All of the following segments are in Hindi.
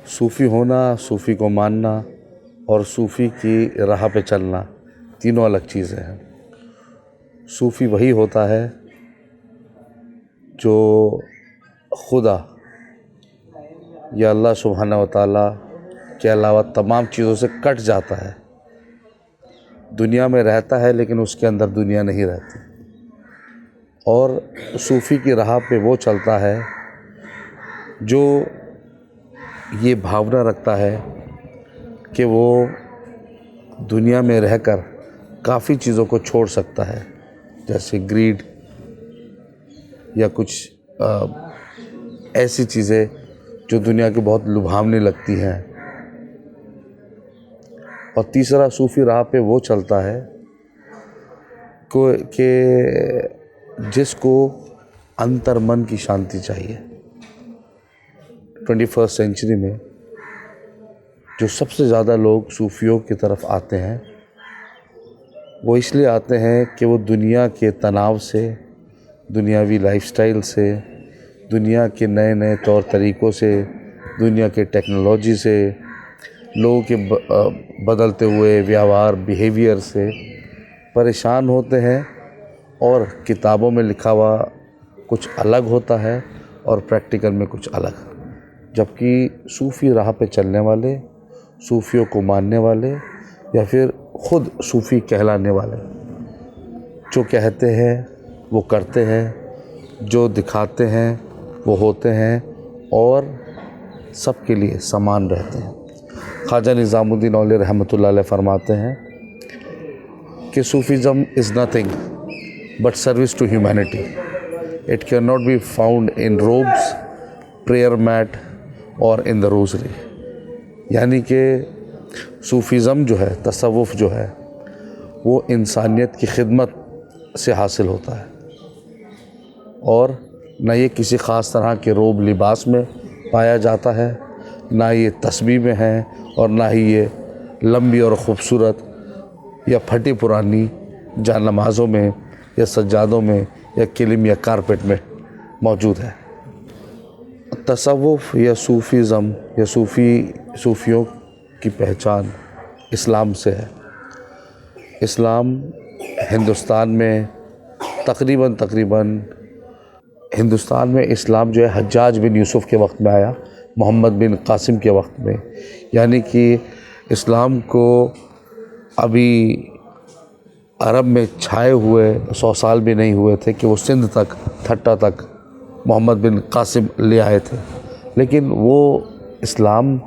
सूफ़ी होना, सूफ़ी को मानना और सूफ़ी की राह पे चलना तीनों अलग चीज़ें हैं। सूफ़ी वही होता है जो खुदा या अल्लाह सुब्हानहू व तआला के अलावा तमाम चीज़ों से कट जाता है। दुनिया में रहता है लेकिन उसके अंदर दुनिया नहीं रहती। और सूफ़ी की राह पे वो चलता है जो ये भावना रखता है कि वो दुनिया में रहकर काफ़ी चीज़ों को छोड़ सकता है, जैसे ग्रीड या कुछ ऐसी चीज़ें जो दुनिया की बहुत लुभावनी लगती हैं। और तीसरा, सूफ़ी राह पे वो चलता है कि जिसको अंतर मन की शांति चाहिए। 21st सेंचुरी में जो सबसे ज़्यादा लोग सूफ़ियों की तरफ आते हैं वो इसलिए आते हैं कि वो दुनिया के तनाव से, दुनियावी लाइफस्टाइल से, दुनिया के नए नए तौर तरीक़ों से, दुनिया के टेक्नोलॉजी से, लोगों के बदलते हुए व्यवहार बिहेवियर से परेशान होते हैं। और किताबों में लिखा हुआ कुछ अलग होता है और प्रैक्टिकल में कुछ अलग। जबकि सूफ़ी राह पे चलने वाले, सूफ़ियों को मानने वाले या फिर ख़ुद सूफ़ी कहलाने वाले जो कहते हैं वो करते हैं, जो दिखाते हैं वो होते हैं और सबके लिए समान रहते हैं। ख्वाजा निज़ामुद्दीन औलिया रहमतुल्लाह अलैह फरमाते हैं कि Sufism is nothing but service to humanity. It can not be found in robes, prayer mat और इन द रोज़री। यानी कि सूफ़िज़्म जो है, तसव्वुफ़ जो है, वो इंसानियत की खिदमत से हासिल होता है और न ये किसी ख़ास तरह के रोब लिबास में पाया जाता है, ना ये तस्बीह में है और ना ही ये लंबी और ख़ूबसूरत या फटी पुरानी जानमाज़ों में या सज्जादों में या किलिम या कारपेट में मौजूद है। तसव्वुफ़ या सूफ़िज़्म या सूफ़ियों की पहचान इस्लाम से है। इस्लाम हिंदुस्तान में तकरीबन हिंदुस्तान में इस्लाम जो है हज्जाज बिन यूसुफ़ के वक्त में आया, मोहम्मद बिन कासिम के वक्त में। यानी कि इस्लाम को अभी अरब में छाए हुए 100 साल भी नहीं हुए थे कि वो सिंध तक, ठट्टा तक मोहम्मद बिन कासिम ले आए थे। लेकिन वो इस्लाम,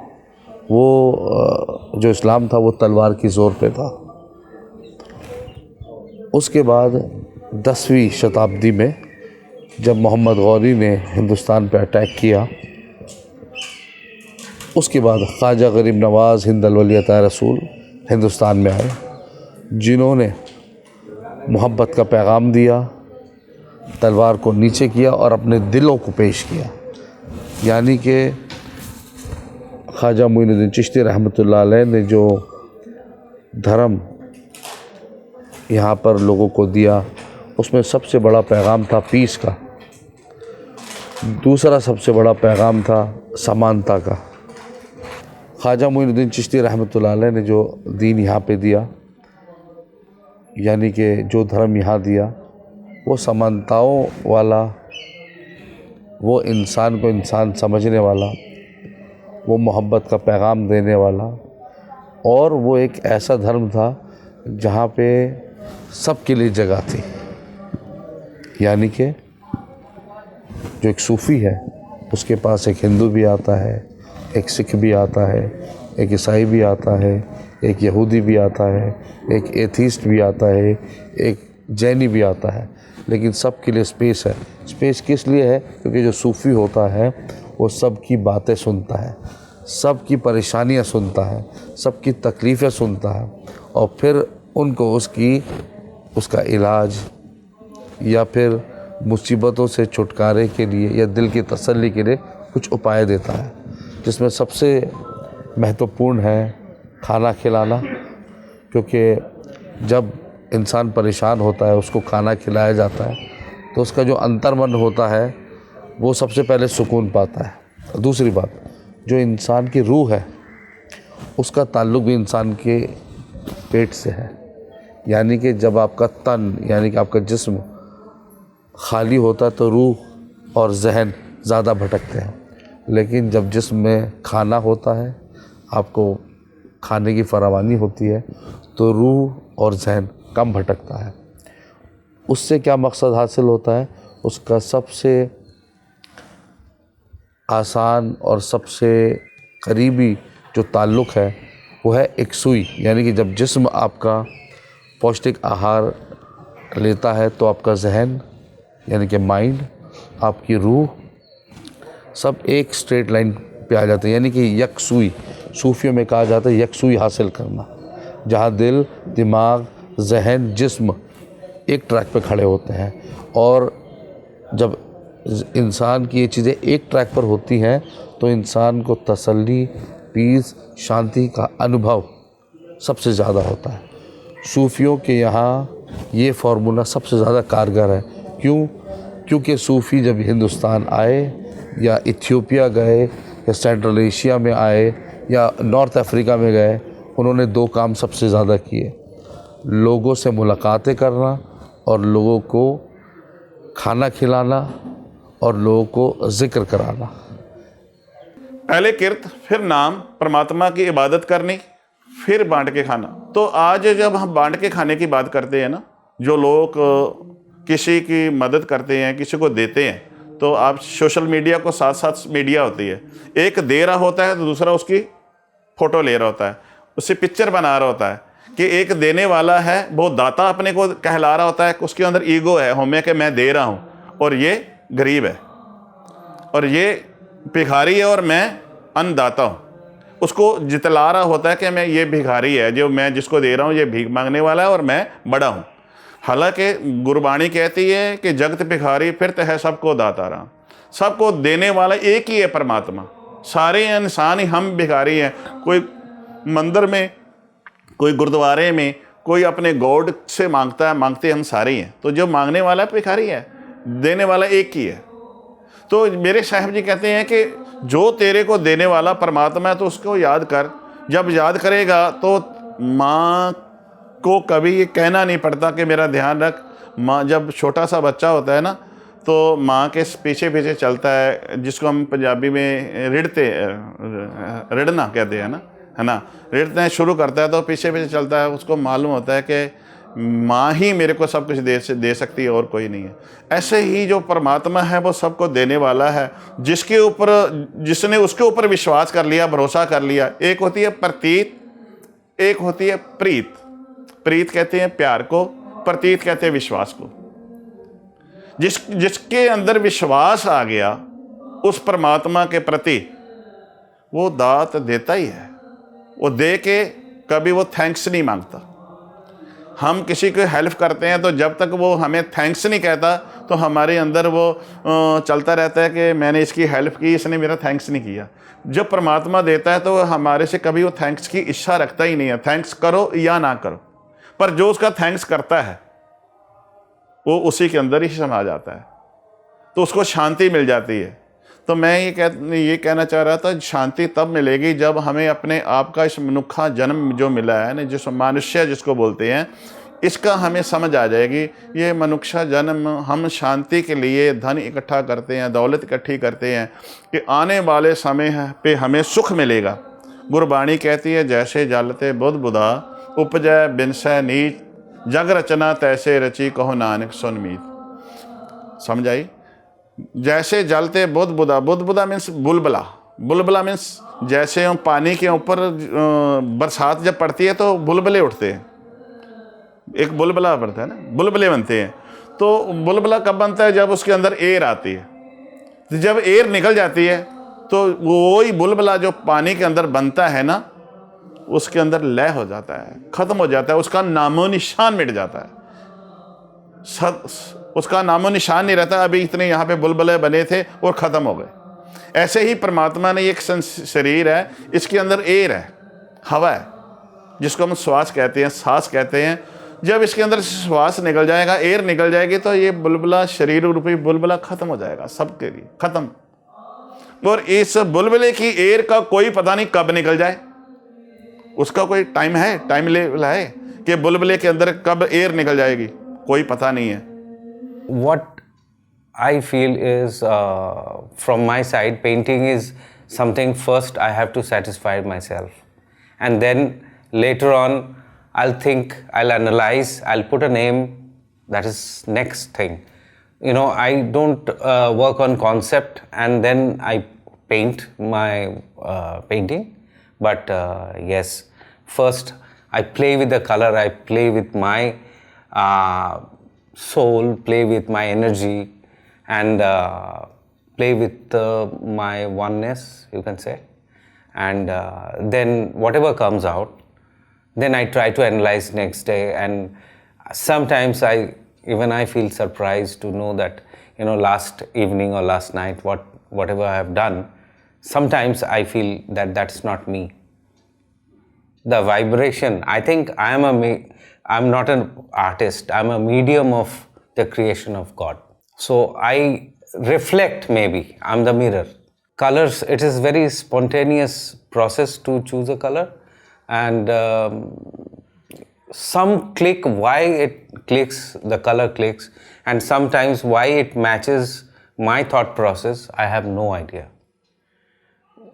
जो इस्लाम था वो तलवार की ज़ोर पे था। उसके बाद 10वीं शताब्दी में जब मोहम्मद गौरी ने हिंदुस्तान पे अटैक किया, उसके बाद ख्वाजा गरीब नवाज़ हिंद वली अता रसूल हिंदुस्तान में आए, जिन्होंने मोहब्बत का पैगाम दिया, तलवार को नीचे किया और अपने दिलों को पेश किया। यानी कि ख्वाजा मोइनुद्दीन चिश्ती रहमतुल्लाह अलैह ने जो धर्म यहाँ पर लोगों को दिया, उसमें सबसे बड़ा पैगाम था पीस का। दूसरा सबसे बड़ा पैगाम था समानता का। ख्वाजा मोइनुद्दीन चिश्ती रहमतुल्लाह अलैह ने जो दीन यहाँ पे दिया, यानी कि जो धर्म यहाँ दिया, वो समानताओं वाला, वो इंसान को इंसान समझने वाला, वो मोहब्बत का पैगाम देने वाला, और वो एक ऐसा धर्म था जहाँ पे सबके लिए जगह थी। यानी कि जो एक सूफ़ी है उसके पास एक हिंदू भी आता है, एक सिख भी आता है, एक ईसाई भी आता है, एक यहूदी भी आता है, एक एथीस्ट भी आता है, एक जैनी भी आता है, लेकिन सब के लिए स्पेस है। स्पेस किस लिए है? क्योंकि जो सूफ़ी होता है वो सबकी बातें सुनता है, सबकी परेशानियां सुनता है, सबकी तकलीफ़ें सुनता है और फिर उनको उसका इलाज या फिर मुसीबतों से छुटकारे के लिए या दिल की तसल्ली के लिए कुछ उपाय देता है, जिसमें सबसे महत्वपूर्ण है खाना खिलाना। क्योंकि जब इंसान परेशान होता है, उसको खाना खिलाया जाता है तो उसका जो अंतर्मन होता है वो सबसे पहले सुकून पाता है। दूसरी बात, जो इंसान की रूह है उसका ताल्लुक़ भी इंसान के पेट से है। यानी कि जब आपका तन यानी कि आपका जिस्म खाली होता है तो रूह और जहन ज़्यादा भटकते हैं, लेकिन जब जिस्म में खाना होता है, आपको खाने की फरावानी होती है, तो रूह और जहन कम भटकता है। उससे क्या मकसद हासिल होता है? उसका सबसे आसान और सबसे करीबी जो ताल्लुक़ है वो है एक सुई। यानी कि जब जिस्म आपका पौष्टिक आहार लेता है तो आपका जहन यानी कि माइंड, आपकी रूह सब एक स्ट्रेट लाइन पे आ जाते हैं। यानी कि यकसुई, सूफियों में कहा जाता है यकसुई हासिल करना, जहाँ दिल, दिमाग, जहन, जिस्म एक ट्रैक पे खड़े होते हैं। और जब इंसान की ये चीज़ें एक ट्रैक पर होती हैं तो इंसान को तसल्ली, पीस, शांति का अनुभव सबसे ज़्यादा होता है। सूफियों के यहाँ ये फार्मूला सबसे ज़्यादा कारगर है। क्यों? क्योंकि सूफ़ी जब हिंदुस्तान आए या इथियोपिया गए या सेंट्रल एशिया में आए या नॉर्थ अफ्रीका में गए, उन्होंने दो काम सबसे ज़्यादा किए: लोगों से मुलाकातें करना और लोगों को खाना खिलाना और लोगों को ज़िक्र कराना। पहले किर्त, फिर नाम, परमात्मा की इबादत करनी, फिर बांट के खाना। तो आज जब हम बांट के खाने की बात करते हैं ना, जो लोग किसी की मदद करते हैं, किसी को देते हैं, तो आप सोशल मीडिया को साथ साथ मीडिया होती है, एक दे रहा होता है तो दूसरा उसकी फ़ोटो ले रहा होता है, उससे पिक्चर बना रहा होता है कि एक देने वाला है वो दाता अपने को कहला रहा होता है, उसके अंदर ईगो है, होमे कि मैं दे रहा हूँ और ये गरीब है और ये भिखारी है और मैं अन्नदाता हूँ। उसको जितला रहा होता है कि मैं ये भिखारी है, जो मैं जिसको दे रहा हूँ ये भीख मांगने वाला है और मैं बड़ा हूँ। हालांकि गुरबाणी कहती है कि जगत भिखारी फिरत है सबको दाता रहा, सबको देने वाला एक ही है परमात्मा। सारे इंसान ही हम भिखारी हैं। कोई मंदिर में, कोई गुरुद्वारे में, कोई अपने गॉड से मांगता है, मांगते हम सारे ही हैं। तो जो मांगने वाला भिखारी है, देने वाला एक ही है। तो मेरे साहब जी कहते हैं कि जो तेरे को देने वाला परमात्मा है तो उसको याद कर। जब याद करेगा तो माँ को कभी ये कहना नहीं पड़ता कि मेरा ध्यान रख। माँ, जब छोटा सा बच्चा होता है ना, तो माँ के पीछे पीछे चलता है, जिसको हम पंजाबी में रिड़ना कहते हैं ना, है ना, रिड़ना शुरू करता है तो पीछे पीछे चलता है। उसको मालूम होता है कि माँ ही मेरे को सब कुछ दे सकती है और कोई नहीं है। ऐसे ही जो परमात्मा है वो सबको देने वाला है, जिसने उसके ऊपर विश्वास कर लिया, भरोसा कर लिया। एक होती है प्रतीत, एक होती है प्रीत। प्रीत कहते हैं प्यार को, प्रतीत कहते हैं विश्वास को। जिसके अंदर विश्वास आ गया उस परमात्मा के प्रति, वो दात देता ही है। वो दे के कभी वो थैंक्स नहीं मांगता। हम किसी को हेल्प करते हैं तो जब तक वो हमें थैंक्स नहीं कहता तो हमारे अंदर वो चलता रहता है कि मैंने इसकी हेल्प की, इसने मेरा थैंक्स नहीं किया। जब परमात्मा देता है तो हमारे से कभी वो थैंक्स की इच्छा रखता ही नहीं है, थैंक्स करो या ना करो। पर जो उसका थैंक्स करता है वो उसी के अंदर ही समा जाता है, तो उसको शांति मिल जाती है। तो मैं ये कहना चाह रहा था, शांति तब मिलेगी जब हमें अपने आप का इस मनुष्य जन्म जो मिला है ना, जिस मनुष्य जिसको बोलते हैं, इसका हमें समझ आ जाएगी। ये मनुष्य जन्म हम शांति के लिए धन इकट्ठा करते हैं, दौलत इकट्ठी करते हैं कि आने वाले समय पे हमें सुख मिलेगा। गुरबाणी कहती है, जैसे जलते बुध बुधा उपजय बिनसै नीच, जग रचना तैसे रची कहो नानक सुन मीत। समझ आई? जैसे जलते बुध बुधा, बुध बुधा मीन्स बुलबुला। बुलबुला मीन्स जैसे हम पानी के ऊपर बरसात जब पड़ती है तो बुलबुले उठते हैं, एक बुलबुला पड़ता है ना, बुलबुले बनते हैं। तो बुलबुला कब बनता है? जब उसके अंदर एयर आती है। तो जब एयर निकल जाती है तो वही बुलबुला जो पानी के अंदर बनता है ना, उसके अंदर लय हो जाता है, खत्म हो जाता है, उसका नामो निशान मिट जाता है, उसका नामो निशान नहीं रहता। अभी इतने यहाँ पे बुलबुले बने थे और ख़त्म हो गए। ऐसे ही परमात्मा ने एक शरीर है, इसके अंदर एयर है, हवा है, जिसको हम श्वास कहते हैं, सांस कहते हैं। जब इसके अंदर श्वास निकल जाएगा, एयर निकल जाएगी, तो ये बुलबुला, शरीर रूपी बुलबुला खत्म हो जाएगा, सबके लिए खत्म। और इस बुलबुले की एयर का कोई पता नहीं कब निकल जाए, उसका कोई टाइम है, टाइम लेवल है कि बुलबुले के अंदर कब एयर निकल जाएगी, कोई पता नहीं है। What I feel is, from my side, painting is something first I have to satisfy myself. And then later on, I'll think, I'll analyze, I'll put a name, that is next thing. You know, I don't work on concept and then I paint my painting. But yes, first I play with the color, I play with my soul, play with my energy, and play with my oneness, you can say. And then whatever comes out, then I try to analyze next day. And sometimes I feel surprised to know that, you know, last evening or last night, whatever I have done, sometimes I feel that that's not me. The vibration, I think I'm not an artist, I'm a medium of the creation of God. So I reflect, maybe, I'm the mirror. Colors, it is very spontaneous process to choose a color, and some click, why it clicks, the color clicks, and sometimes why it matches my thought process, I have no idea.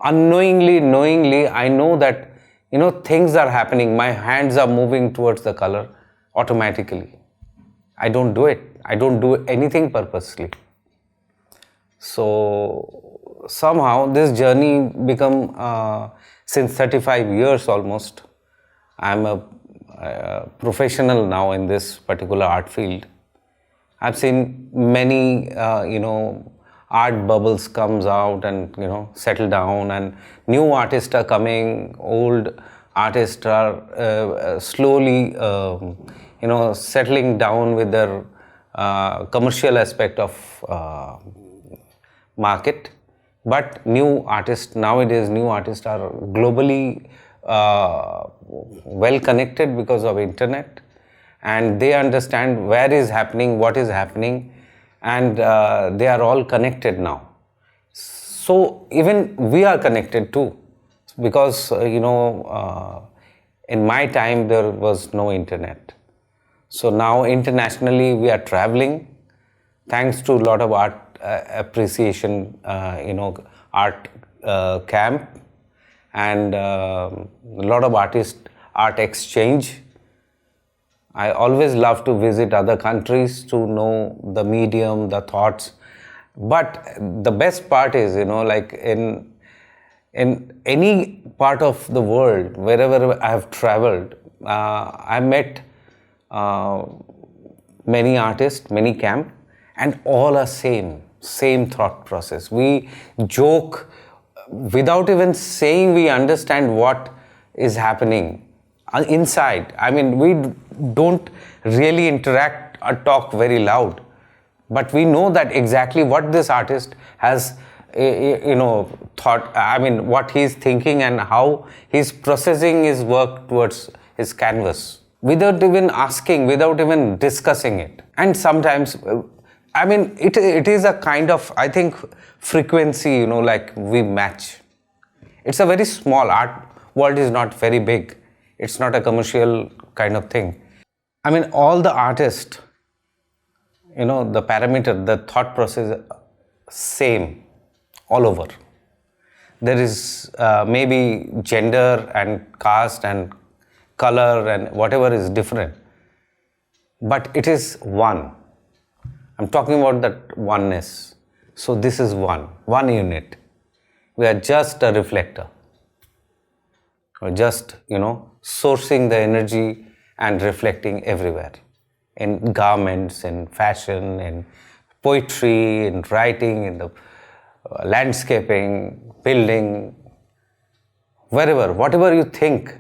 Unknowingly, knowingly, I know that, you know, things are happening, my hands are moving towards the color automatically. I don't do it, I don't do anything purposely. So somehow this journey become, since 35 years almost, I'm a professional now in this particular art field. I've seen many, art bubbles comes out and, settle down, and new artists are coming, old artists are slowly, settling down with their commercial aspect of market. But new artists, nowadays new artists are globally well connected because of internet, and they understand where is happening, what is happening, and they are all connected now. So even we are connected too, because in my time there was no internet. So now internationally we are traveling, thanks to a lot of art appreciation, art camp, and a lot of art exchange. I always love to visit other countries to know the medium, the thoughts. But the best part is, like in any part of the world, wherever I have traveled, I met many artists, many camp, and all are same thought process. We joke without even saying, we understand what is happening inside. I mean, we don't really interact or talk very loud, but we know that exactly what this artist has thought, what he's thinking and how he's processing his work towards his canvas, without even asking, without even discussing it. And sometimes it is a kind of, I think, frequency, like we match. It's a very small art world, is not very big. It's not a commercial kind of thing. All the artists, the parameter, the thought process, same all over. There is maybe gender and caste and color and whatever is different, but it is one. I'm talking about that oneness. So this is one unit. We are just a reflector. We're just, sourcing the energy and reflecting everywhere. In garments, in fashion, in poetry, in writing, in the landscaping, building, wherever, whatever you think,